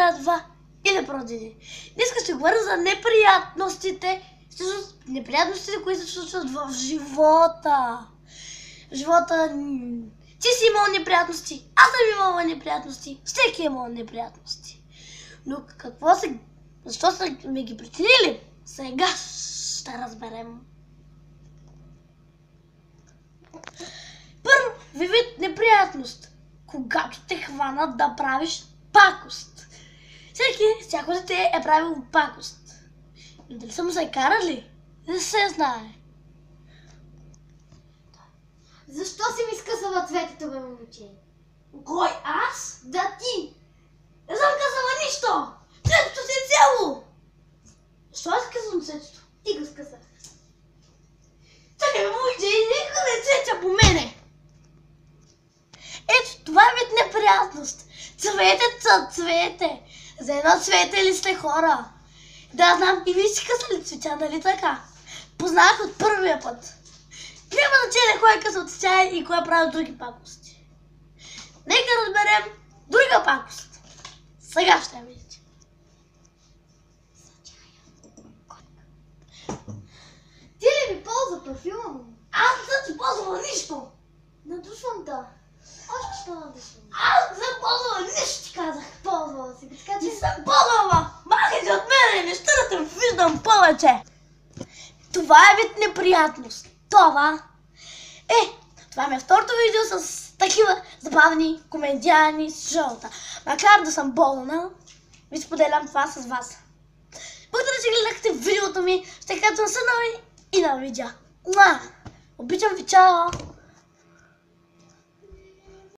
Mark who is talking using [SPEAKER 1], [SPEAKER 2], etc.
[SPEAKER 1] радва и да продължи. Днес ще говоря за неприятностите, всъщност неприятностите, които се случват в живота. В живота ти си имал неприятности, аз съм имала неприятности, всеки е имал неприятности. Но защо са ми ги причинили? Сега ще разберем. Първо вид неприятност, когато те хванат да правиш пакост. Всяко дете е правил пакост. Но дали са му се карали? Не се знае.
[SPEAKER 2] Защо си ми скъсала цветето, бе, момче?
[SPEAKER 1] Кой, аз?
[SPEAKER 2] Да, ти!
[SPEAKER 1] Не съм казала нищо! Цветето си е цяло! Защо аз казвам цветето?
[SPEAKER 2] Ти го скъса.
[SPEAKER 1] Чакай, момче, никога не цветя по мене! Ето, това е вид неприятност. Цветеца, цвете! За едно цвете ли сте хора? Да, знам, и вие си късали цветя, нали така? Познах от първия път. Няма значение кой е късал цветя и кой е правил други пакости. Нека разберем друга пакост. Сега ще я видите.
[SPEAKER 2] Ти ли ми ползва парфюма му?
[SPEAKER 1] Аз не съм ти ползвала нищо.
[SPEAKER 2] Надушвам да. Още ще надушвам.
[SPEAKER 1] Аз не съм ползвала нищо, ти казах.
[SPEAKER 2] Ползвала си, така че...
[SPEAKER 1] Не съм ползвала. Махайте от мене, не ще да те виждам повече. Това е вид неприятност. Това е второто видео с такива забавни комедиани с шоута. Макар да съм болна, ви споделям това с вас. Благодаря, че гледахте видеото ми. Ще казвам се нови и на видео. Обичам ви, чао!